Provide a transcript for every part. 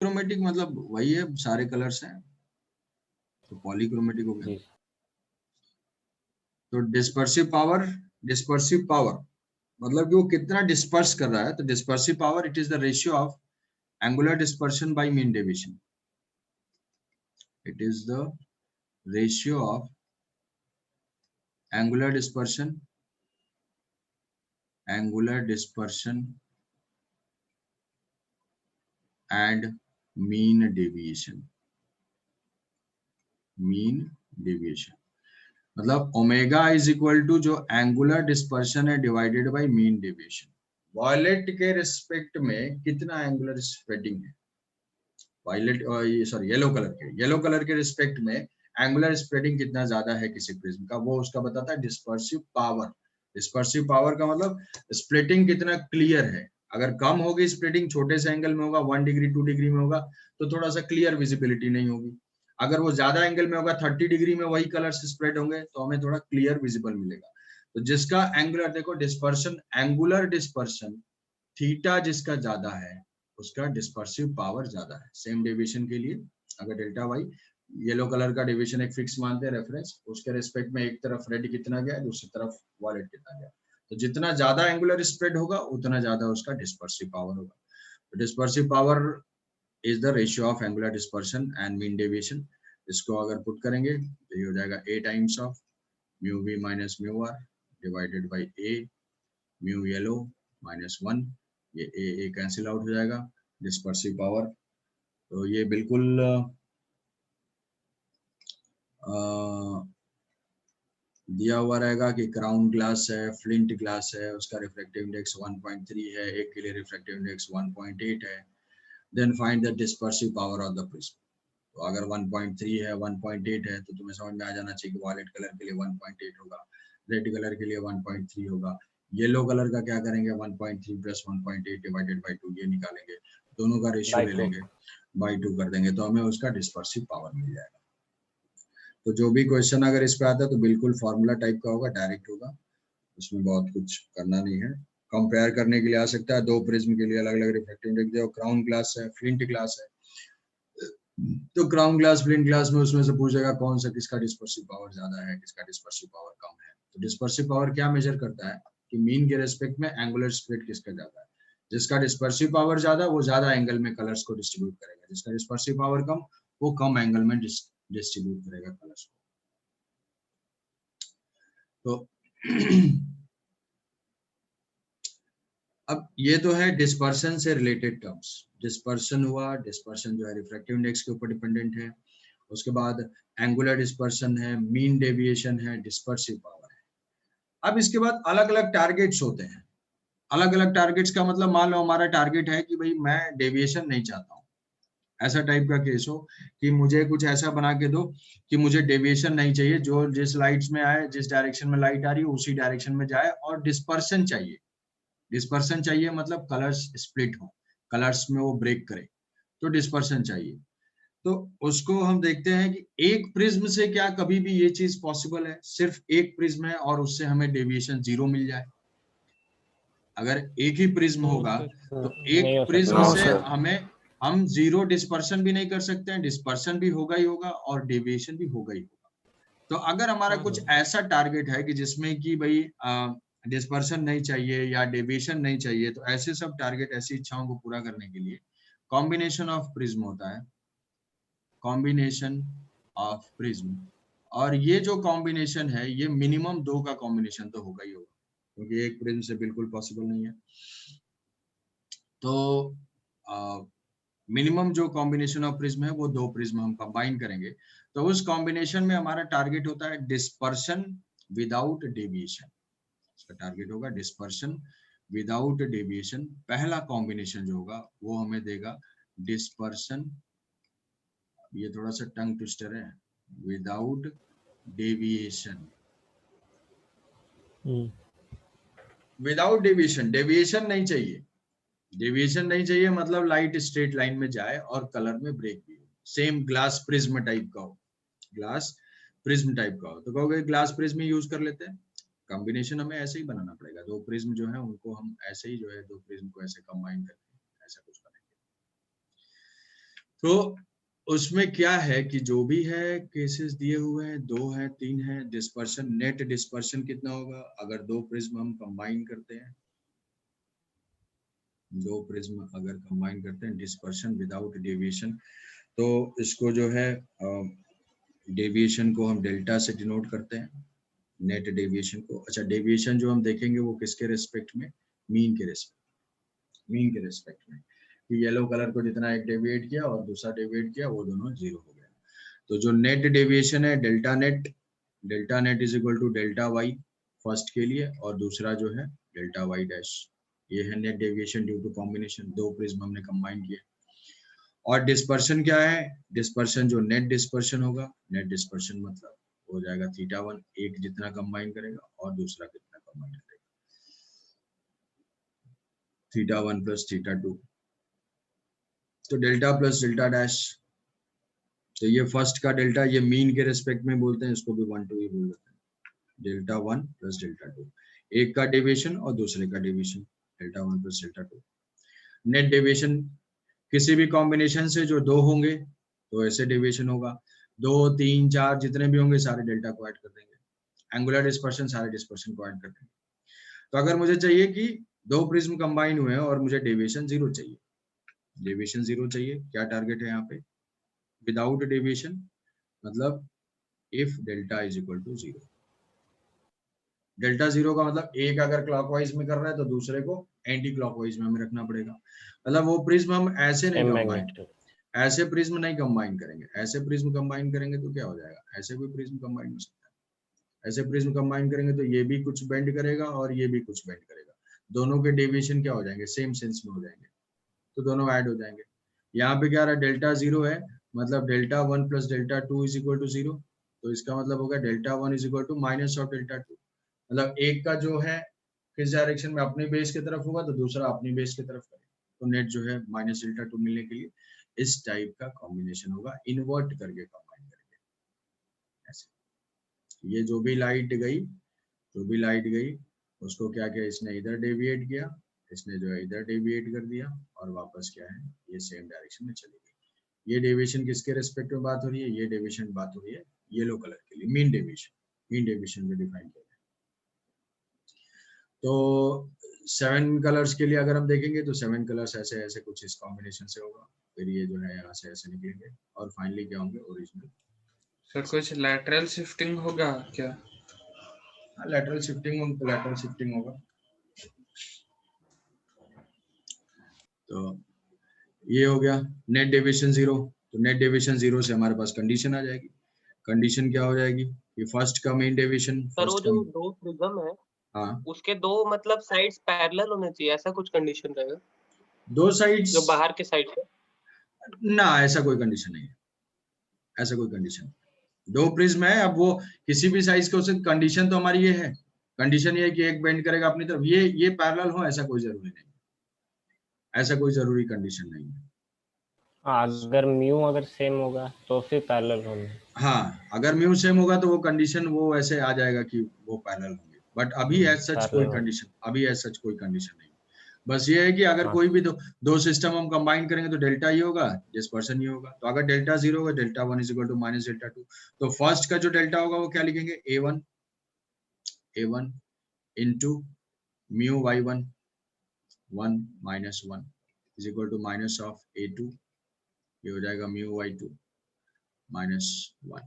Polychromatic मतलब वही है, सारे कलर्स हैं तो पॉलीक्रोमेटिक हो गया। जी तो डिस्पर्सिव पावर मतलब कि वो कितना डिस्पर्स कर रहा है, तो dispersive power it is the ratio of angular dispersion by mean deviation. It is the ratio of angular dispersion and mean deviation मतलब ओमेगा इज इक्वल टू जो एंगुलर डिस्पर्शन है divided by mean deviation. Violet के respect में कितना angular spreading है, violet sorry yellow colour के respect में angular spreading कितना ज्यादा है किसी प्रिज्म का, वो उसका बताता है डिस्पर्सिव पावर। डिस्पर्सिव पावर का मतलब स्प्लिटिंग कितना क्लियर है। अगर कम होगी स्प्लिटिंग, छोटे से एंगल में होगा, 1 डिग्री 2 डिग्री में होगा, तो थोड़ा सा क्लियर विजिबिलिटी नहीं होगी। अगर वो ज्यादा एंगल में होगा, 30 डिग्री में वही कलर स्प्रेड होंगे, तो हमें थोड़ा क्लियर विजिबल मिलेगा। तो जिसका एंगुलर देखो डिस्पर्शन, एंगुलर डिस्पर्शन थीटा जिसका ज्यादा है उसका डिस्पर्सिव पावर ज्यादा है। सेम डेविएशन के लिए अगर डेल्टा वाई, येलो कलर का डेविएशन एक फिक्स मानते हैं रेफरेंस, उसके रिस्पेक्ट में एक तरफ रेड कितना गया, दूसरी तरफ वॉयलेट कितना गया, तो जितना ज्यादा एंगुलर स्प्रेड होगा उतना ज्यादा उसका डिस्पर्सिव पावर होगा। तो dispersive power is the ratio of angular dispersion and mean deviation. इसको अगर पुट करेंगे तो ये हो जाएगा a times of mu v minus mu r divided by a mu yellow minus 1, ये ए कैंसिल आउट हो जाएगा। डिस्पर्सिव पावर तो ये बिल्कुल दिया हुआ रहेगा कि क्राउन ग्लास है, फ्लिंट ग्लास है, उसका रिफ्रैक्टिव इंडेक्स 1.3 है, एक के लिए रिफ्रैक्टिव इंडेक्स 1.8 है। Then find the dispersive power of the prism. तो अगर 1.3 है, 1.8 है, तो तुम्हें समझ में आ जाना चाहिए कि वॉयलेट कलर के लिए 1.8 होगा, रेड कलर के लिए 1.3 होगा। येलो कलर का क्या करेंगे, 1.3 प्लस 1.8 डिवाइडेड बाई 2 ये निकालेंगे, दोनों का रेशियो ले लेंगे, बाई 2 कर देंगे, तो हमें उसका डिस्पर्सिव पावर मिल जाएगा। तो जो भी क्वेश्चन अगर इस पे आता है तो बिल्कुल फॉर्मूला टाइप का होगा, डायरेक्ट होगा, उसमें बहुत कुछ करना नहीं है। कंपेयर करने के लिए आ सकता है, दो प्रिज्म के लिए अलग अलग रिफ्रैक्टिव इंडेक्स दे, क्राउन ग्लास है, फ्लिंट ग्लास है, तो क्राउन ग्लास फ्लिंट ग्लास में उसमें से पूछेगा कौन सा किसका डिस्पर्सिव पावर ज्यादा है, किसका डिस्पर्सिव पावर कम है। तो डिस्पर्सिव पावर क्या मेजर करता है कि मीन के रेस्पेक्ट में एंगुलर स्प्लिट किसका ज्यादा है। जिसका डिस्पर्सिव पावर ज्यादा वो ज्यादा एंगल में कलर्स को डिस्ट्रीब्यूट करेगा, जिसका डिस्पर्सिव पावर कम वो कम एंगल में डिस्ट्रीब्यूट करेगा कलर्स को। तो अब ये तो है डिस्पर्शन से रिलेटेड टर्म्स। डिस्पर्शन हुआ, डिस्पर्शन जो है रिफ्रैक्टिव इंडेक्स के ऊपर डिपेंडेंट है। उसके बाद एंगुलर डिस्पर्शन है, मीन डेविएशन है, डिस्पर्सिव पावर है। अब इसके बाद अलग अलग टारगेट्स होते हैं। अलग अलग टारगेट्स का मतलब मान लो हमारा टारगेट है कि भाई मैं डेविएशन नहीं चाहता हूँ, ऐसा टाइप का केस हो कि मुझे कुछ ऐसा बना के दो कि मुझे डेविएशन नहीं चाहिए, जो जिस लाइट्स में आए, जिस डायरेक्शन में लाइट आ रही है उसी डायरेक्शन में जाए, और डिस्पर्शन चाहिए। डिस्पर्शन चाहिए मतलब कलर्स स्प्लिट हो, कलर्स में वो ब्रेक करे, तो डिस्पर्शन चाहिए। तो उसको हम देखते हैं कि एक प्रिज्म से क्या कभी भी ये चीज पॉसिबल है, सिर्फ एक प्रिज्म है और उससे हमें डेविएशन 0 मिल जाए। अगर एक ही प्रिज्म होगा तो एक प्रिज्म से हम 0 डिस्पर्शन भी नहीं कर सकते हैं, डिस्पर्शन भी होगा ही होगा और डेविएशन भी होगा ही होगा। तो अगर हमारा कुछ ऐसा टारगेट है कि जिसमें कि भाई डिस्पर्शन नहीं चाहिए या डेविएशन नहीं चाहिए, तो ऐसे सब टारगेट, ऐसी इच्छाओं को पूरा करने के लिए कॉम्बिनेशन ऑफ प्रिज्म होता है, कॉम्बिनेशन ऑफ प्रिज्म। और ये जो कॉम्बिनेशन है ये मिनिमम 2 का कॉम्बिनेशन तो होगा ही होगा, क्योंकि एक प्रिज्म से बिल्कुल पॉसिबल नहीं है। तो मिनिमम जो कॉम्बिनेशन ऑफ प्रिज्म है वो 2 प्रिज्म हम कंबाइन करेंगे, तो उस कॉम्बिनेशन में हमारा टारगेट होता है डिस्पर्शन विदाउट डेविएशन। इसका टारगेट होगा डिस्पर्शन विदाउट डेविएशन। पहला कॉम्बिनेशन जो होगा वो हमें देगा डिस्पर्शन, ये थोड़ा सा टंग ट्विस्टर है, without deviation. Without deviation, deviation नहीं चाहिए, डेविएशन नहीं चाहिए मतलब लाइट स्ट्रेट लाइन में जाए और कलर में ब्रेक भी हो, सेम ग्लास प्रिज्म टाइप का हो, ग्लास प्रिज्म टाइप का हो। तो कहोगे ग्लास प्रिज्म यूज कर लेते हैं, कॉम्बिनेशन हमें ऐसे ही बनाना पड़ेगा। 2 प्रिज्म जो है उनको हम ऐसे ही जो है 2 प्रिज्म को ऐसे कंबाइन करके ऐसा कुछ करेंगे। तो उसमें क्या है कि जो भी है केसेस दिए हुए हैं, 2 है 3 है, डिस्पर्शन, नेट डिस्पर्शन कितना होगा अगर दो प्रिज्म हम कंबाइन करते हैं, दो प्रिज्म अगर कंबाइन करते हैं, डिस्पर्शन विदाउट डेविएशन, तो इसको जो है डेविएशन को हम डेल्टा से डिनोट करते हैं, नेट डेविएशन को। अच्छा, डेविएशन जो हम देखेंगे वो किसके रेस्पेक्ट में, मीन के रेस्पेक्ट में, कि येलो कलर को जितना एक डेविएट किया और दूसरा डेविएट किया वो दोनों जीरो हो गया। तो जो नेट डेविएशन है delta net is equal to delta Y first के लिए, और दूसरा जो है डेल्टा वाई डैश, ये है net deviation due to combination, दो प्रिज्म हमने कंबाइन किए। और डिस्पर्शन क्या है, डिस्पर्शन जो नेट डिस्पर्शन होगा, नेट डिस्पर्शन मतलब हो जाएगा थीटा वन, एक जितना कंबाइन करेगा और दूसरा कितना कंबाइन करेगा, theta one plus theta to, तो डेल्टा प्लस डेल्टा डैश। तो ये फर्स्ट का डेल्टा, ये मीन के रेस्पेक्ट में बोलते हैं, इसको भी 1 2 ही बोल देते हैं, delta one plus delta to, एक का डेविएशन और दूसरे का deviation, delta one plus delta to. Net deviation किसी भी कॉम्बिनेशन से जो दो होंगे तो ऐसे डेविएशन होगा, 2 3 4 जितने भी होंगे सारे डेल्टा को ऐड कर देंगे, एंगुलर डिस्पर्शन सारे डिस्पर्शन को ऐड कर देंगे। तो अगर मुझे चाहिए कि दो प्रिज्म कंबाइन हुए हैं और मुझे डेविएशन जीरो चाहिए, डेविएशन जीरो चाहिए, क्या टारगेट है यहाँ पे, विदाउट डेविएशन, मतलब if delta is equal to zero. Delta zero का मतलब एक अगर क्लॉकवाइज में कर रहा है तो दूसरे को एंटी क्लॉकवाइज में हमें रखना पड़ेगा, मतलब वो प्रिज्म हम ऐसे नहीं कंबाइन, ऐसे प्रिज्म नहीं कंबाइन करेंगे, ऐसे प्रिज्म कंबाइन करेंगे तो क्या हो जाएगा, ऐसे भी प्रिज्म कंबाइन हो सकता है, ऐसे प्रिज्म कंबाइन करेंगे तो ये भी कुछ बेंड करेगा और ये भी कुछ बेंड करेगा, दोनों के डेविएशन क्या हो जाएंगे, सेम सेंस में हो जाएंगे, तो दोनों ऐड हो जाएंगे। यहाँ पे क्या रहा, डेल्टा जीरो है, मतलब delta one plus delta two is equal to zero, तो इसका मतलब होगा delta one is equal to minus of delta two, मतलब एक का जो है किस डायरेक्शन में, अपनी बेस की तरफ होगा तो दूसरा अपनी बेस की तरफ करेगा, तो नेट जो है माइनस डेल्टा टू मिलने के लिए इस टाइप का कॉम्बिनेशन होगा, इन्वर्ट करके कंबाइन करके ऐसे। ये जो भी लाइट गई उसको क्या किया, इसने इधर डेविएट किया, इसने जो है इधर डेविएट कर दिया और वापस क्या है ये सेम डायरेक्शन में चली गई। ये डेविएशन किसके रेस्पेक्ट में बात हो रही है, ये डेविएशन बात हो रही है येलो कलर के लिए, मीन डेविएशन में डिफाइन किया। तो 7 कलर्स के लिए अगर हम देखेंगे तो 7 कलर्स ऐसे ऐसे कुछ इस कॉम्बिनेशन से होगा, फिर ये जो है यहाँ से ऐसे निकलेंगे और फाइनली क्या होंगे, ओरिजिनल। सर कुछ लैटरल शिफ्टिंग होगा क्या? लैटरल शिफ्टिंग होगा। तो ये हो गया नेट डेविएशन जीरो, तो नेट डेविएशन जीरो से हमारे पास कंडीशन आ जाएगी, कंडीशन क्या हो जाएगी, ये फर्स्ट का मेन डेविएशन, सर वो जो दो प्रिज्म है, हाँ उसके दो मतलब साइड्स पैरेलल होने चाहिए, ऐसा कुछ कंडीशन रहेगा, दो साइड्स, जो बाहर के साइड से, ना ऐसा कोई कंडीशन नहीं है, ऐसा कोई कंडीशन, दो प्रिज्म है, अब वो किसी भी साइज के हो सकते, कंडीशन तो हमारी ये है, कंडीशन ये है कि एक बेंड करेगा अपनी तरफ, ये पैरेलल हो ऐसा कोई जरूरी नहीं, ऐसा कोई जरूरी कंडीशन नहीं है। अगर म्यू अगर सेम होगा तो फिर पैरेलल होंगे, हाँ अगर म्यू सेम होगा तो वो कंडीशन वो ऐसे आ जाएगा कि वो पैरेलल होंगे, बट अभी एज सच कोई कंडीशन, नहीं, बस ये है कि अगर कोई भी दो सिस्टम हम कंबाइन करेंगे तो डेल्टा ही होगा, डिस्पर्शन ही होगा, तो अगर डेल्टा जीरो होगा delta one is equal to minus delta two, तो फर्स्ट का जो डेल्टा होगा वो क्या लिखेंगे, a1 into mu y1 1 minus 1 is equal to minus of a2, ये हो जाएगा mu y2 minus 1।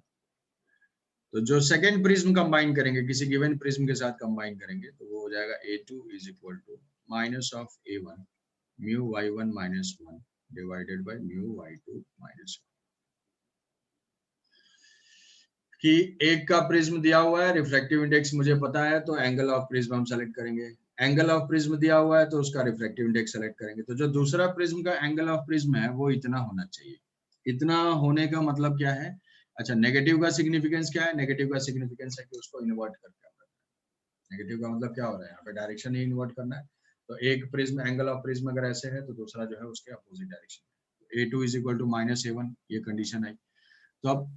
तो जो सेकेंड प्रिज्म कंबाइन करेंगे, किसी गिवन प्रिज्म के साथ कंबाइन करेंगे तो वो हो जाएगा a2 is equal to minus of a1 mu y1 minus 1 divided by mu y2 minus 1। कि एक का प्रिज्म दिया हुआ है, रिफ्रैक्टिव इंडेक्स मुझे पता है तो एंगल ऑफ प्रिज्म हम सेलेक्ट करेंगे, एंगल ऑफ प्रिज्म दिया हुआ है तो उसका रिफ्रैक्टिव इंडेक्स सेलेक्ट करेंगे, तो जो दूसरा प्रिज्म का एंगल ऑफ प्रिज्म है वो इतना होना चाहिए। इतना होने का मतलब क्या है, अच्छा नेगेटिव का सिग्निफिकेंस क्या है, नेगेटिव का सिग्निफिकेंस है कि उसको इन्वर्ट करके, नेगेटिव का मतलब क्या हो रहा है, यहाँ पे डायरेक्शन ही इन्वर्ट करना है, तो एक प्रिज्म एंगल ऑफ प्रिज्म अगर ऐसे है तो दूसरा जो है उसके opposite direction, a2 is equal to minus a1, ये कंडीशन आई। तो अब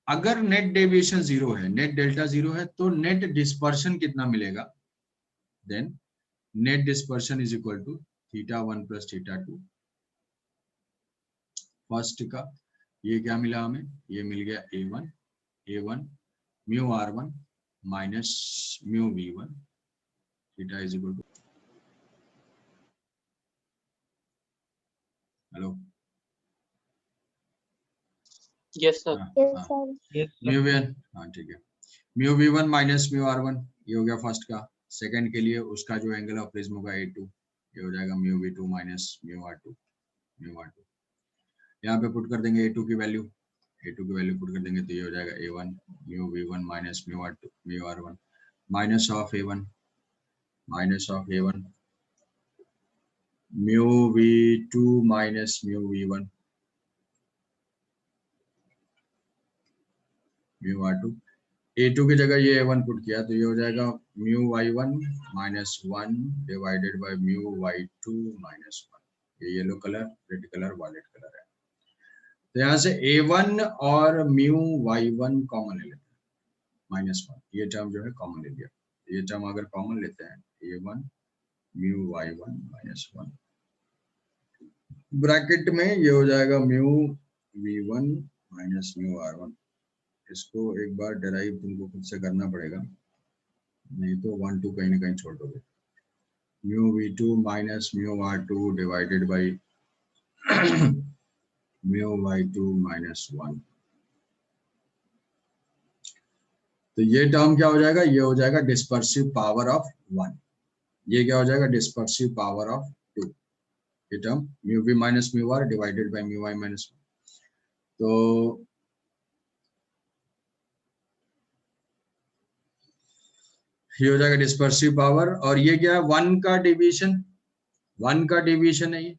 अगर नेट डेविएशन जीरो है, नेट डेल्टा जीरो है, तो नेट डिस्पर्शन कितना मिलेगा, then net dispersion is equal to theta one plus theta two first का ये क्या मिला हमें, ये मिल गया A1 mu R1 minus mu V1 theta is equal to, hello yes sir. Mu V1, हाँ ठीक है, mu V1 minus mu R1 ये हो गया फर्स्ट का। सेकंड के लिए उसका जो एंगल ऑफ प्रिज्म होगा A2 ये हो जाएगा mu V2 minus mu R2 यहाँ पे पुट कर देंगे A2 की वैल्यू पुट कर देंगे तो ये हो जाएगा A1 mu V1 minus mu R1 minus of A1 mu V2 minus mu V1 mu R2। A2 की जगह ये A1 पुट किया तो ये हो जाएगा mu Y1 minus 1 divided by mu Y2 minus 1। ये yellow colour, red colour, violet colour है। तो यहाँ से A1 और म्यू Y1 कॉमन ले लेते हैं, -1 ये टर्म जो है कॉमन ले लिया। ये टर्म अगर कॉमन लेते हैं A1 म्यू Y1 -1 ब्रैकेट में ये हो जाएगा mu V1 minus mu R1। इसको एक बार डेराइव तुमको खुद से करना पड़ेगा, नहीं तो 1 2 कहीं ना कहीं छोड़ दोगे। Mu V2 minus mu R2 divided by mu Y2 minus 1। तो ये टर्म क्या हो जाएगा, ये हो जाएगा डिस्पर्सिव पावर ऑफ 1। ये क्या हो जाएगा, डिस्पर्सिव पावर ऑफ 2। ये term mu V minus mu R divided by mu Y minus 1। तो ये हो जाएगा डिस्पर्सिव पावर, और ये क्या है, 1 का डेविएशन है, ये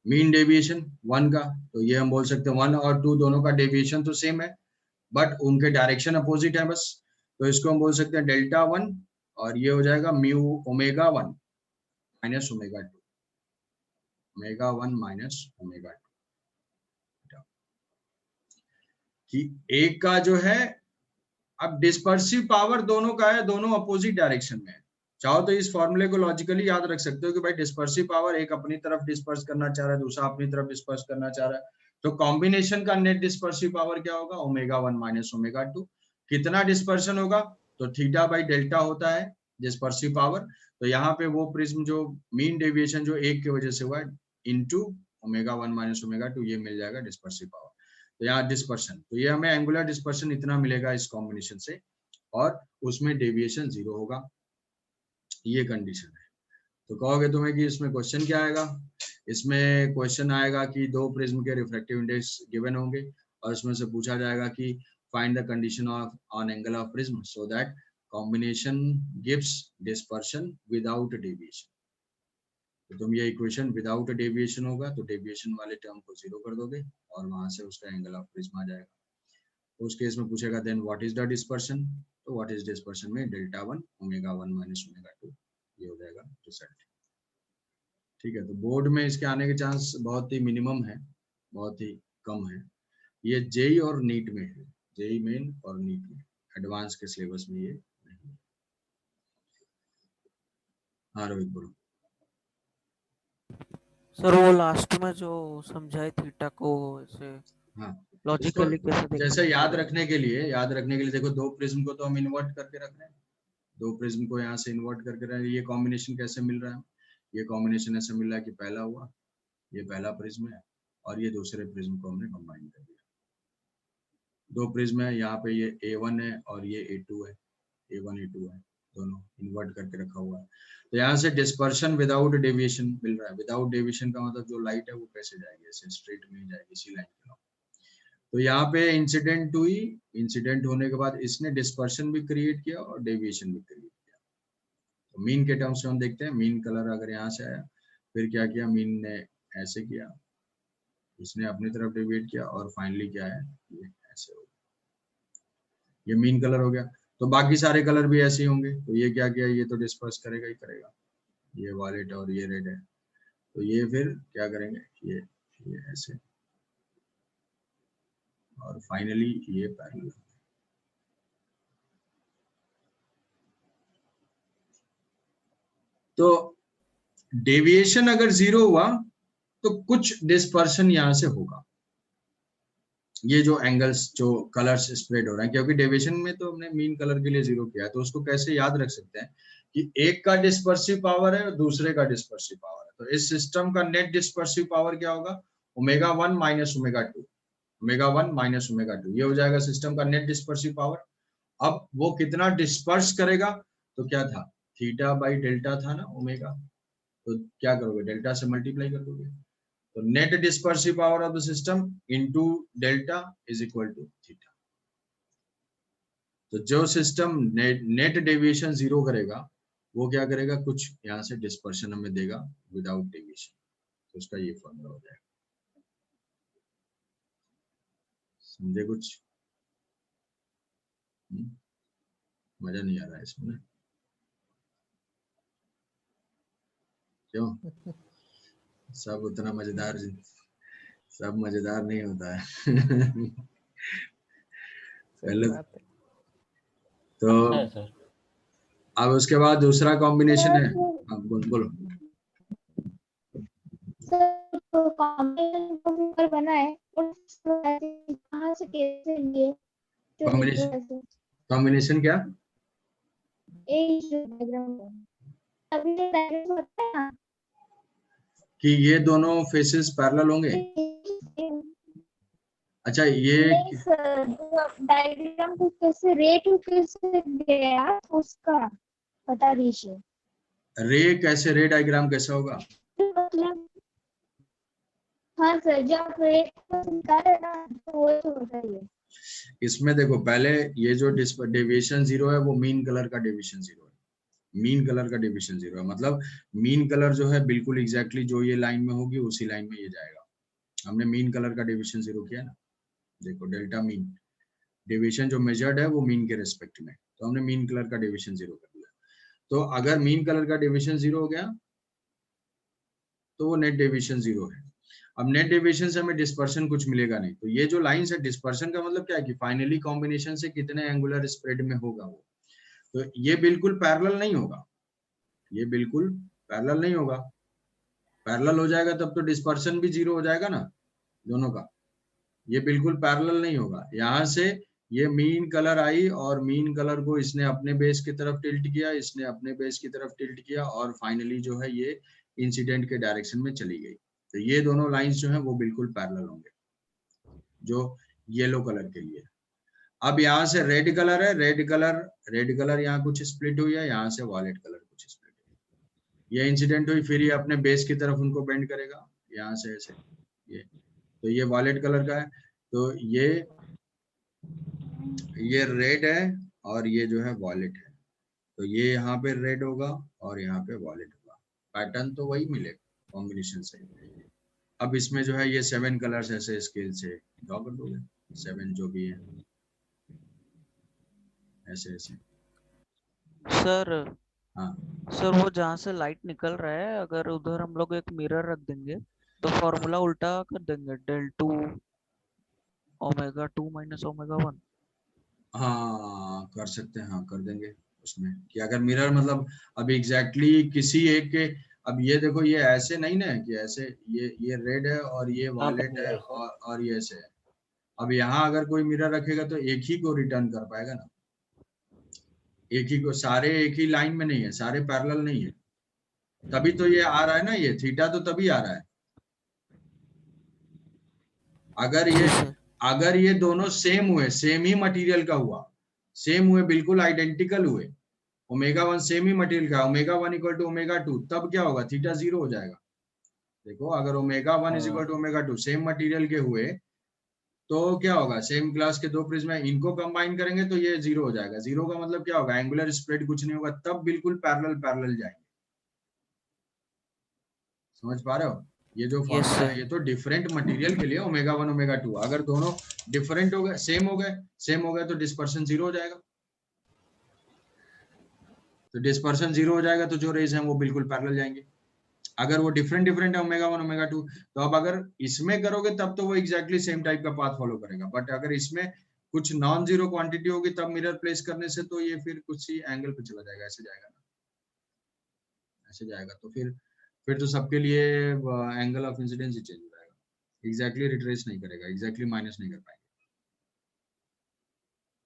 मीन डेविएशन 1 का। तो ये हम बोल सकते हैं 1 और 2 दोनों का डेविएशन तो सेम है बट उनके डायरेक्शन अपोजिट है बस। तो इसको हम बोल सकते हैं डेल्टा 1, और ये हो जाएगा mu omega 1 minus omega 2, omega 1 minus omega 2। कि एक का जो है, अब डिस्पर्सिव पावर दोनों का है, दोनों अपोजिट डायरेक्शन में है। चाहो तो इस फॉर्मूले को लॉजिकली याद रख सकते हो कि भाई डिस्पर्सिव पावर एक अपनी तरफ डिस्पर्स करना चाह रहा है, दूसरा अपनी तरफ डिस्पर्स करना चाह रहा है, तो कॉम्बिनेशन का नेट डिस्पर्सिव पावर क्या होगा, ओमेगा 1 माइनस ओमेगा 2। कितना डिस्पर्शन होगा, तो थीटा बाई डेल्टा होता है डिस्पर्सिव पावर। तो यहाँ पे वो प्रिज्म जो मीन डेविएशन जो एक की वजह से हुआ इनटू ओमेगा 1 माइनस ओमेगा 2, ये मिल जाएगा डिस्पर्सिव पावर। तो यहाँ डिस्पर्शन, तो ये हमें एंगुलर डिस्पर्शन इतना मिलेगा इस कॉम्बिनेशन से, और उसमें डेविएशन 0 होगा, ये कंडीशन है। तो कहोगे तुम्हें कि इसमें क्वेश्चन क्या आएगा, इसमें क्वेश्चन आएगा कि दो प्रिज्म के रिफ्रैक्टिव इंडेक्स गिवन होंगे और इसमें से पूछा जाएगा कि find the condition of on angle of prism so that combination gives dispersion without deviation. तो तुम ये इक्वेशन विदाउट डेविएशन होगा तो डेविएशन वाले टर्म को 0 कर दोगे और वहां से उसका एंगल ऑफ प्रिज्म आ जाएगा। उस केस में पूछेगा then what is the dispersion, तो व्हाट इज डिस्पर्शन में डेल्टा 1 ओमेगा 1 माइनस ओमेगा 2, ये हो जाएगा रिजल्ट। ठीक है, तो बोर्ड में इसके आने के चांस बहुत ही मिनिमम है, बहुत ही कम है। ये जेई और नीट में है, जेई मेन और नीट में, एडवांस के सिलेबस में ये नहीं है। हाँ रोहित बोलो। सर वो लास्ट में जो समझाए थीटा को ऐसे हाँ लॉजिकली कैसे देखते जैसे हैं? याद रखने के लिए देखो, दो प्रिज्म को तो हम इन्वर्ट करके रख रहे हैं, दो प्रिज्म को यहाँ से इन्वर्ट करके रख रहे हैं। ये कॉम्बिनेशन कैसे मिल रहा है, ये कॉम्बिनेशन ऐसे मिल रहा है कि पहला हुआ, ये पहला प्रिज्म है और ये दूसरे प्रिज्म को हमने कंबाइन कर दिया। दो प्रिज्म है, यहाँ पे ये A1 है और ये A2 है, A1 A2 है, दोनों इन्वर्ट करके रखा हुआ है। तो यहाँ से डिस्पर्शन विदाउट डेविएशन मिल रहा है। विदाउट डेविएशन का मतलब जो लाइट है वो कैसे जाएगी, ऐसे स्ट्रेट में ही जाएगी इसी लाइन के। तो यहाँ पे इंसिडेंट हुई, इंसिडेंट होने के बाद इसने डिस्पर्शन भी क्रिएट किया और डेविएशन भी क्रिएट किया। तो मीन के टर्म्स में हम देखते हैं, मीन कलर अगर यहाँ से आया, फिर क्या किया, मीन ने ऐसे किया, इसने अपनी तरफ डेविएट किया और फाइनली क्या है, ये ऐसे हो गया, ये मीन कलर हो गया। तो बाकी सारे कलर भी ऐसे ही होंगे। तो ये क्या किया, ये तो डिस्पर्स करेगा ही करेगा, ये वायलेट और ये रेड है, तो ये फिर क्या करेंगे, ये ऐसे, और फाइनली ये पैरेलल। तो डेविएशन अगर 0 हुआ तो कुछ डिस्पर्शन यहां से होगा, ये जो एंगल्स जो कलर्स स्प्रेड हो रहे हैं, क्योंकि डेविएशन में तो हमने मीन कलर के लिए 0 किया है, तो उसको कैसे याद रख सकते हैं कि एक का डिस्पर्सिव पावर है और दूसरे का डिस्पर्सिव पावर है। तो इस सिस्टम का नेट डिस्पर्सिव पावर क्या होगा, omega 1 minus omega 2, omega 1 minus omega 2, ये हो जाएगा सिस्टम का नेट डिस्पर्सिव पावर। अब वो कितना डिस्पर्स करेगा, तो क्या था, थीटा बाई डेल्टा था ना ओमेगा, तो क्या करोगे, डेल्टा से मल्टीप्लाई कर दोगे, तो net dispersive power of the system into delta is equal to theta. तो जो सिस्टम नेट डेविएशन 0 करेगा वो क्या करेगा, कुछ यहाँ से डिस्पर्शन हमें देगा विदाउट डेविएशन, तो उसका ये फॉर्मूला हो जाएगा। समझे कुछ? मजा नहीं आ रहा है इसमें, क्यों? सब उतना मजेदार, सब मजेदार नहीं होता है। पहले तो अच्छा है सर। अब उसके बाद दूसरा कॉम्बिनेशन है, अब बोलो। सर तो कॉम्बिनेशन बना है और कहाँ से कैसे लिए कॉम्बिनेशन क्या, डायग्राम अभी डायग्राम होता है ना कि ये दोनों फेसेस पैरेलल होंगे? अच्छा ये डायग्राम को कैसे रेट कैसे गया उसका बता दीजिए। रे कैसे, रे डायग्राम कैसा होगा? मतलब हाँ सर, जब रेट को निकाले ना तो वो तो बताइए। इसमें देखो, पहले ये जो डेविएशन 0 है वो मीन कलर का डेविएशन 0 है, मीन कलर का डेविएशन 0 है, मतलब मीन कलर जो है बिल्कुल एग्जैक्टली जो ये लाइन में होगी उसी लाइन में ये जाएगा। हमने मीन कलर का डेविएशन 0 किया ना, देखो डेल्टा मीन डेविएशन जो मेजर्ड है वो मीन के रेस्पेक्ट में, तो हमने मीन कलर का डेविएशन 0 कर दिया। तो अगर मीन कलर का डेविएशन 0 हो गया तो वो नेट डेविएशन 0 है। अब नेट डेविएशन से हमें डिस्पर्शन कुछ मिलेगा नहीं, तो ये जो लाइन है डिस्पर्शन का मतलब क्या है कि फाइनली कॉम्बिनेशन से कितने एंगुलर स्प्रेड में होगा वो, तो ये बिल्कुल पैरेलल नहीं होगा, ये बिल्कुल पैरेलल नहीं होगा। पैरेलल हो जाएगा तब तो डिस्पर्शन भी 0 हो जाएगा ना दोनों का, ये बिल्कुल पैरेलल नहीं होगा। यहाँ से ये मीन कलर आई और मीन कलर को इसने अपने बेस की तरफ टिल्ट किया, इसने अपने बेस की तरफ टिल्ट किया और फाइनली जो है ये इंसिडेंट के डायरेक्शन में चली गई। तो ये दोनों लाइंस जो है वो बिल्कुल पैरेलल होंगे जो येलो कलर के लिए। अब यहाँ से रेड कलर है, रेड कलर यहाँ कुछ स्प्लिट हुई है, यहाँ से वॉयलेट कलर कुछ स्प्लिट हुई, ये इंसिडेंट हुई, फिर ये अपने बेस की तरफ उनको बेंड करेगा यहाँ से ऐसे, ये तो ये वॉयलेट कलर का है, तो ये रेड है और ये जो है वॉयलेट है, तो ये यहाँ पे रेड होगा और यहाँ पे वॉयलेट होगा, पैटर्न तो वही मिलेगा कॉम्बिनेशन से। अब इसमें जो है ये 7 कलर्स ऐसे स्केल से ड्रॉ कर दोगे, 7 जो भी है ऐसे ऐसे। सर हाँ सर वो जहाँ से लाइट निकल रहा है अगर उधर हम लोग एक मिरर रख देंगे तो फॉर्मूला उल्टा कर देंगे, del 2 ओमेगा 2 माइनस ओमेगा 1। हाँ कर सकते हैं, हाँ कर देंगे उसमें कि अगर मिरर मतलब अब एग्जैक्टली किसी एक के, अब ये देखो ये ऐसे नहीं ना कि ऐसे ये रेड है और ये वॉयलेट है और ये ऐसे है। अब यहाँ अगर कोई मिरर रखेगा तो एक ही को रिटर्न कर पाएगा ना, एक ही को, सारे एक ही लाइन में नहीं है, सारे पैरेलल नहीं है, तभी तो ये आ रहा है ना, ये थीटा तो तभी आ रहा है। अगर ये दोनों सेम हुए, सेम ही मटेरियल का हुआ, सेम हुए, बिल्कुल आइडेंटिकल हुए, ओमेगा 1 सेम ही मटेरियल का, ओमेगा 1 इक्वल टू ओमेगा 2, तब क्या होगा, थीटा 0 हो जाएगा। देखो अगर omega 1 is equal to omega 2 same material के हुए तो क्या होगा, सेम क्लास के दो प्रिज्म है, इनको कंबाइन करेंगे तो ये 0 हो जाएगा। 0 का मतलब क्या होगा, एंगुलर स्प्रेड कुछ नहीं होगा, तब बिल्कुल पैरेलल जाएंगे। समझ पा रहे हो, ये जो फॉर्मूला है ये तो डिफरेंट मटेरियल के लिए ओमेगा 1 ओमेगा 2, अगर दोनों डिफरेंट हो गए, सेम हो गए तो डिस्पर्शन 0 हो जाएगा, तो डिस्पर्शन 0 हो जाएगा तो जो रेज हैं वो बिल्कुल पैरेलल जाएंगे। अगर वो डिफरेंट है ओमेगा 1 ओमेगा 2, तो अब अगर इसमें करोगे तब तो वो एग्जैक्टली सेम टाइप का पाथ फॉलो करेगा, बट अगर इसमें कुछ नॉन जीरो क्वांटिटी होगी तब मिरर प्लेस करने से तो ये फिर कुछ ही एंगल पे चला जाएगा, ऐसे जाएगा ना, ऐसे जाएगा, तो फिर तो सबके लिए angle of incidence he change हो जाएगा, एग्जैक्टली रिट्रेस नहीं करेगा, एग्जैक्टली माइनस नहीं कर पाएंगे।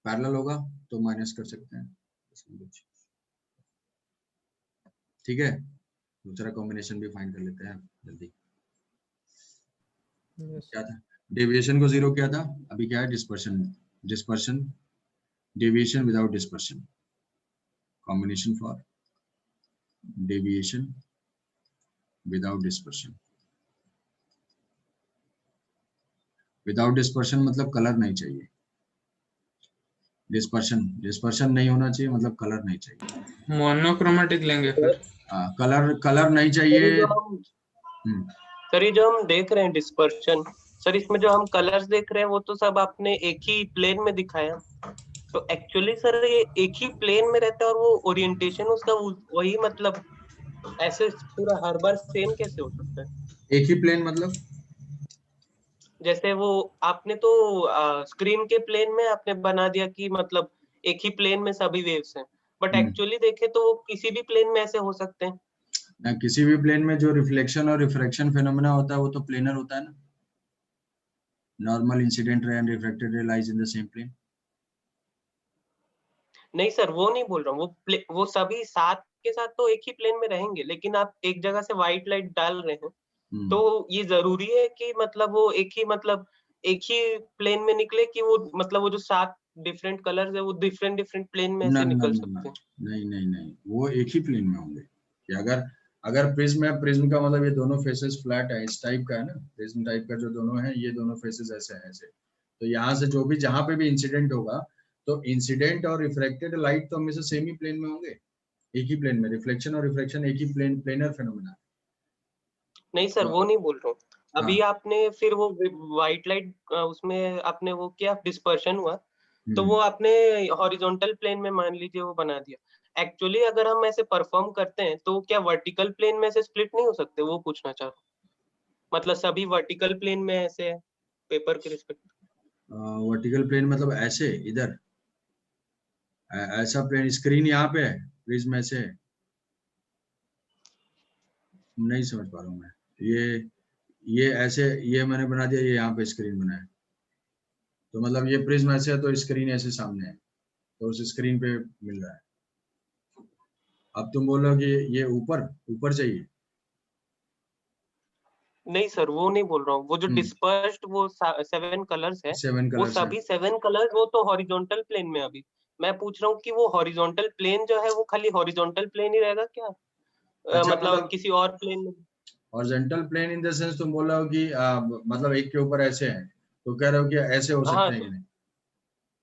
पैरेलल होगा तो माइनस कर सकते हैं इसमें कुछ। ठीक है, दूसरा कॉम्बिनेशन भी फाइंड कर लेते हैं जल्दी। क्या था, डेविएशन को 0 किया था, अभी क्या है dispersion. Dispersion, deviation without dispersion, combination for deviation without dispersion. Without dispersion मतलब कलर नहीं चाहिए, डिस्पर्शन नहीं होना चाहिए मतलब कलर नहीं चाहिए। मोनोक्रोमेटिक लेंगे फिर। कलर नहीं चाहिए। सर ये जो हम देख रहे हैं डिस्पर्शन, सर इसमें जो हम कलर्स देख रहे हैं वो तो सब आपने एक ही प्लेन में दिखाया, तो एक्चुअली सर ये एक ही प्लेन में रहता है और वो ओरिएंटेशन उसका वही, मतलब ऐसे पूरा हर बार सेम कैसे हो सकता है? एक ही प्लेन मतलब जैसे वो आपने तो स्क्रीन के प्लेन में आपने बना दिया कि मतलब एक ही प्लेन में सभी वेव्स हैं, बट एक्चुअली देखे तो वो किसी भी प्लेन में ऐसे हो सकते हैं ना। किसी भी प्लेन में जो रिफ्लेक्शन और रिफ्रैक्शन फेनोमेना होता है वो तो प्लेनर होता है ना। Normal incident ray and refracted ray lies in the same plane. नहीं सर वो नहीं बोल रहा हूँ, वो सभी साथ के साथ तो एक ही प्लेन में रहेंगे, लेकिन आप एक जगह से व्हाइट लाइट डाल रहे हैं तो ये जरूरी है कि मतलब वो एक ही प्लेन में निकले कि वो मतलब वो जो 7 डिफरेंट कलर्स है वो डिफरेंट प्लेन में ऐसे निकल सकते हैं? नहीं, वो एक ही प्लेन में होंगे। कि अगर प्रिज्म है, प्रिज्म का मतलब ये दोनों फेसेस फ्लैट है, इस टाइप का है ना, प्रिज्म टाइप का जो दोनों है, ये दोनों फेसेस ऐसे हैं ऐसे। तो यहाँ से जो भी जहाँ पे भी इंसिडेंट होगा तो इंसिडेंट और रिफ्लेक्टेड लाइट तो हमेशा सेम ही प्लेन में होंगे, एक ही प्लेन में। रिफ्लेक्शन और रिफ्रैक्शन एक ही प्लेनर फेनोमेना। नहीं सर वो नहीं बोल रहा हूँ, अभी हाँ। आपने फिर वो व्हाइट लाइट उसमें आपने वो किया डिस्पर्शन हुआ, तो वो आपने हॉरिजॉन्टल प्लेन में मान लीजिए वो बना दिया। एक्चुअली अगर हम ऐसे परफॉर्म करते हैं तो क्या वर्टिकल प्लेन में से स्प्लिट नहीं हो सकते, वो पूछना चाह रहा हूँ। मतलब सभी वर्टिकल प्लेन में ऐसे है पेपर के रिस्पेक्ट। वर्टिकल प्लेन मतलब ऐसे इधर ऐसा प्लेन, स्क्रीन यहाँ पे है, प्रिज्म ऐसे है। नहीं समझ पा रहा हूँ मैं। ये ऐसे, ये मैंने बना दिया, ये यहाँ पे स्क्रीन बनाया, तो मतलब ये प्रिज्म ऐसे है तो स्क्रीन ऐसे सामने है, तो उस स्क्रीन पे मिल रहा है। अब तुम बोल रहे हो कि ये ऊपर चाहिए। नहीं सर वो नहीं बोल रहा हूँ, वो जो डिस्पर्स्ड वो 7 कलर्स है, 7 वो कलर्स है। सभी 7 कलर्स वो तो हॉरिजॉन्टल प्लेन में। अभी मैं पूछ रहा हूँ कि वो हॉरिजॉन्टल प्लेन जो है वो खाली हॉरिजॉन्टल प्लेन ही रहेगा क्या? अच्छा, मतलब किसी और प्लेन में? Horizontal plane in the sense तुम बोल रहे हो कि मतलब एक के ऊपर ऐसे है, तो कह रहे हो कि ऐसे हो हाँ सकते हैं कि नहीं?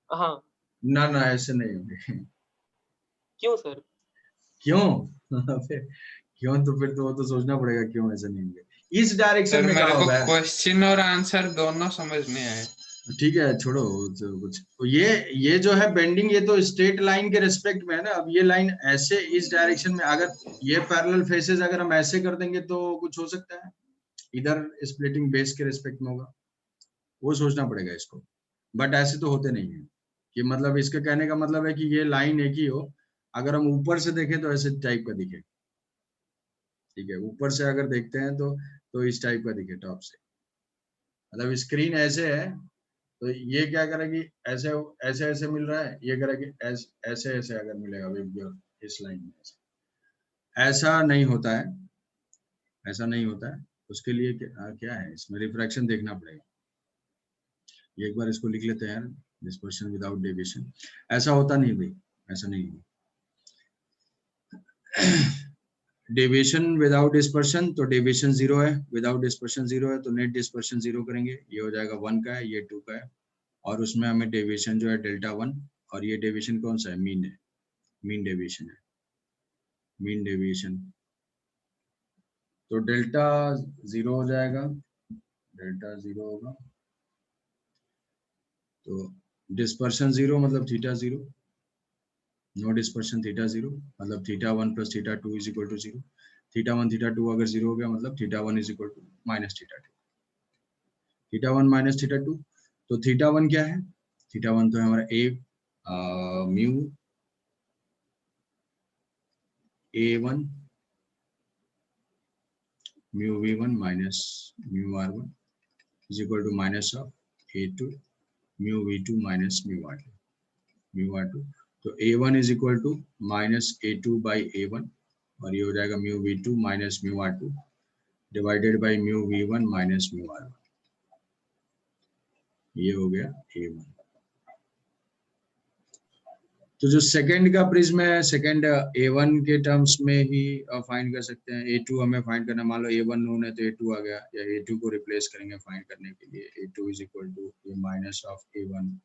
हाँ। ना ऐसे नहीं होंगे। क्यों सर? क्यों? क्यों? तो फिर तो वो तो सोचना पड़ेगा क्यों ऐसे नहीं होंगे। इस डायरेक्शन सर में मेरे कहाँ को होगा? क्वेश्चन और आंसर दोनों समझ नहीं आए। ठीक है छोड़ो, तो कुछ ये जो है बेंडिंग, ये तो स्ट्रेट लाइन के रिस्पेक्ट में है ना। अब ये लाइन ऐसे इस डायरेक्शन में, अगर ये पैरेलल फेसेस अगर हम ऐसे कर देंगे तो कुछ हो सकता है, इधर स्प्लिटिंग बेस के रिस्पेक्ट में होगा, वो सोचना पड़ेगा इसको। बट ऐसे तो होते नहीं है कि मतलब इसके कहने का मतलब है कि ये लाइन एक ही हो, अगर हम ऊपर से देखें तो ऐसे टाइप का दिखे। ठीक है, ऊपर से अगर देखते हैं तो इस टाइप का दिखे टॉप से, मतलब स्क्रीन ऐसे है तो ये क्या करेगी, ऐसे ऐसे ऐसे मिल रहा है, ये करेगी ऐसे ऐसे अगर मिलेगा इस लाइन में ऐसा नहीं होता है, ऐसा नहीं होता है। उसके लिए क्या है, इसमें रिफ्रैक्शन देखना पड़ेगा। एक बार इसको लिख लेते हैं, डिस्पर्शन विदाउट डेविएशन। ऐसा होता नहीं भाई, ऐसा नहीं है। डेविएशन विदाउट डिस्पर्शन, तो डेविएशन 0 है, विदाउट डिस्पर्शन 0 है, तो नेट डिस्पर्शन 0 करेंगे, ये हो जाएगा 1 का है, ये 2 का है, और उसमें हमें डेविएशन जो है डेल्टा 1, और ये डेविएशन कौन सा है, मीन है, मीन डेविएशन है, मीन डेविएशन। तो डेल्टा 0 हो जाएगा, डेल्टा 0 होगा, तो डिस्पर्शन 0 मतलब थीटा 0, नो डिस्पर्शन थीटा 0, मतलब theta 1 plus theta 2 is equal to 0। Theta 1 theta 2 अगर 0 हो गया मतलब theta 1 is equal to minus theta 2, theta 1 minus theta 2। तो थीटा 1 क्या है, थीटा 1 तो है हमारा mu A1 mu V1 minus mu R1 is equal to minus of A2 mu V2 minus mu R2। Mu R two. तो A1 is equal to minus A2 by A1 और ये हो जाएगा mu V2 minus mu R2 divided by mu V1 minus mu R1। ये हो गया A1। तो जो सेकंड का प्रिज्म है, सेकंड A1 के टर्म्स में ही फाइंड कर सकते हैं। A2 हमें फाइंड करना, मान लो A1 नोन है तो A2 आ गया, या A2 को रिप्लेस करेंगे फाइंड करने के लिए। A2 इज इक्वल टू ये minus of A1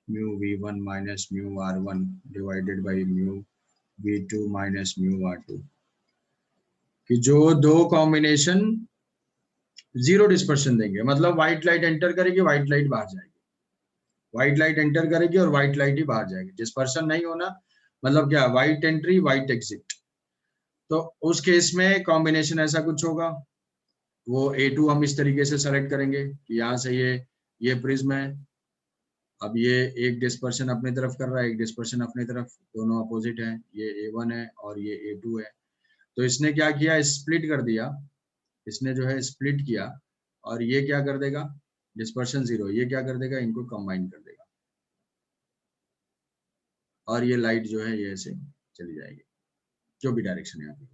mu V1 minus mu R1 divided by mu V2 minus mu R2, कि जो दो कॉम्बिनेशन जीरो डिस्पर्शन देंगे, मतलब व्हाइट लाइट एंटर करेगी, व्हाइट लाइट बाहर जाएगी, व्हाइट लाइट एंटर करेगी और व्हाइट लाइट ही बाहर जाएगी। डिस्पर्शन नहीं होना मतलब क्या, व्हाइट एंट्री व्हाइट एग्जिट। तो उस केस में कॉम्बिनेशन ऐसा कुछ होगा। वो A2 हम इस तरीके से सेलेक्ट करेंगे कि यहाँ से ये प्रिज्म है, अब ये एक डिस्पर्शन अपनी तरफ कर रहा है, एक डिस्पर्शन अपनी तरफ, दोनों अपोजिट हैं, ये A1 है और ये A2 है। तो इसने क्या किया, स्प्लिट कर दिया, इसने जो है स्प्लिट किया, और ये क्या कर देगा, डिस्पर्शन जीरो, ये क्या कर देगा, इनको कंबाइन कर देगा, और ये लाइट जो है ये ऐसे चली जाएगी, जो भी डायरेक्शन यहाँ पे।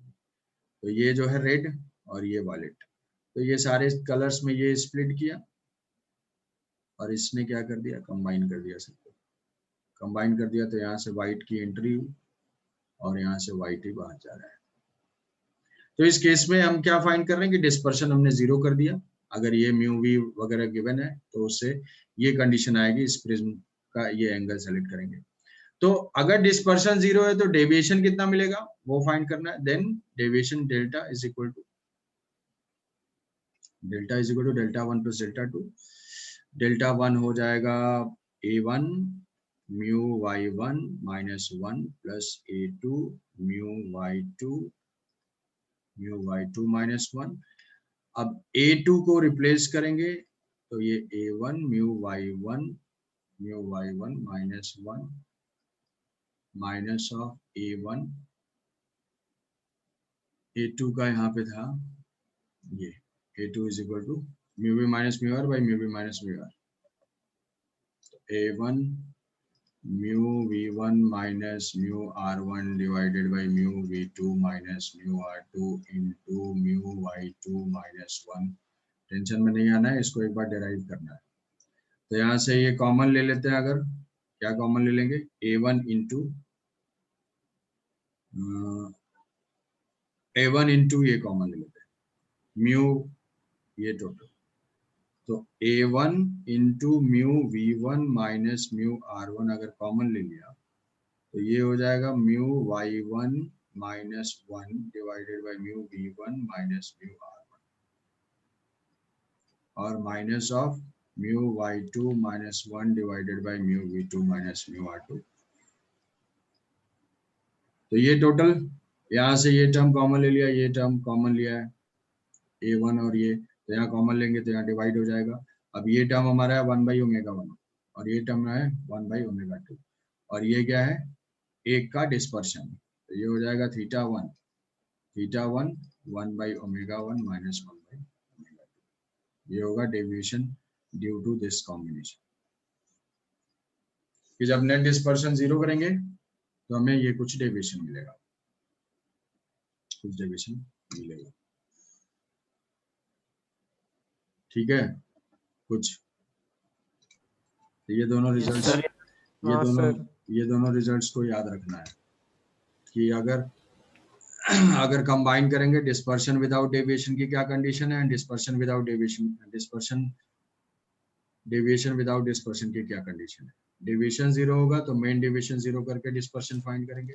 तो ये जो है रेड और ये वायलेट, तो ये सारे कलर्स में ये स्प्लिट किया और इसने क्या कर दिया, कंबाइन कर दिया सबको। कंबाइन कर दिया तो यहाँ से व्हाइट की एंट्री हुई और यहाँ से व्हाइट ही बाहर जा रहा है। तो इस केस में हम क्या फाइंड कर रहे हैं कि डिस्पर्शन हमने जीरो कर दिया। अगर ये म्यू वी वगैरह गिवन है तो उससे ये कंडीशन आएगी, इस प्रिज्म का ये एंगल सेलेक्ट करेंगे। तो अगर डिस्पर्शन जीरो है तो डेविएशन कितना मिलेगा वो फाइंड करना है। Then deviation delta is equal to delta one plus delta two. Delta one हो जाएगा A1 mu Y1 minus 1 plus A2 mu Y2 minus 1। अब A2 को रिप्लेस करेंगे तो ये A1 mu Y1 minus 1 minus of A1, A2 का यहाँ पे था ये A2 is equal to mu B minus mu R by mu B minus mu R. A1 mu V1 minus mu R1 divided by mu V2 minus mu R2 into mu Y2 minus 1। Tension में नहीं आना है, इसको एक बार derive करना है। तो यहाँ से ये कॉमन ले लेते हैं। अगर क्या कॉमन ले लेंगे, A1 इंटू ये कॉमन ले लेते हैं, म्यू ये टोटल। तो A1 into mu V1 minus mu R1 अगर कॉमन ले लिया तो ये हो जाएगा mu Y1 minus 1 divided by mu V1 minus mu R1 और minus of mu Y2 minus 1 divided by mu V2 minus mu R2। तो ये टोटल, यहाँ से ये टर्म कॉमन ले लिया, ये टर्म कॉमन लिया है A1 और ये, तो यहाँ कॉमन लेंगे तो यहाँ डिवाइड हो जाएगा। अब ये टर्म हमारा है 1 बाई ओमेगा 1 और ये टर्म है 1 बाई ओमेगा 2 और ये क्या है, एक का डिस्पर्शन, तो ये हो जाएगा theta one 1 by omega 1 minus 1 by omega 2। ये होगा deviation due to this combination. कि जब नेट डिस्पर्शन जीरो करेंगे तो हमें ये कुछ डेविएशन मिलेगा, ठीक है कुछ। ये दोनों रिजल्ट्स, ये दोनों रिजल्ट्स को याद रखना है कि अगर कंबाइन करेंगे डिस्पर्शन विदाउट डेविएशन की क्या कंडीशन है, dispersion without deviation without dispersion की क्या कंडीशन है। डेविएशन जीरो होगा तो मेन डेविएशन जीरो करके डिस्पर्शन फाइंड करेंगे,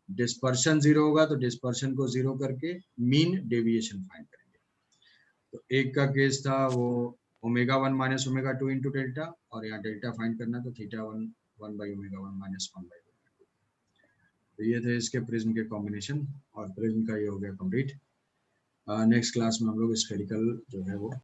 डिस्पर्शन जीरो होगा तो डिस्पर्शन को जीरो करके मीन डेविएशन फाइंड करेंगे। तो एक का केस था वो omega 1 minus omega 2 into delta, और यहाँ डेल्टा फाइंड करना तो theta 1 by omega 1 minus 1 by omega 2। तो ये थे इसके प्रिज्म के कॉम्बिनेशन और प्रिज्म का ये हो गया कंप्लीट। नेक्स्ट क्लास में हम लोग स्फेरिकल जो है वो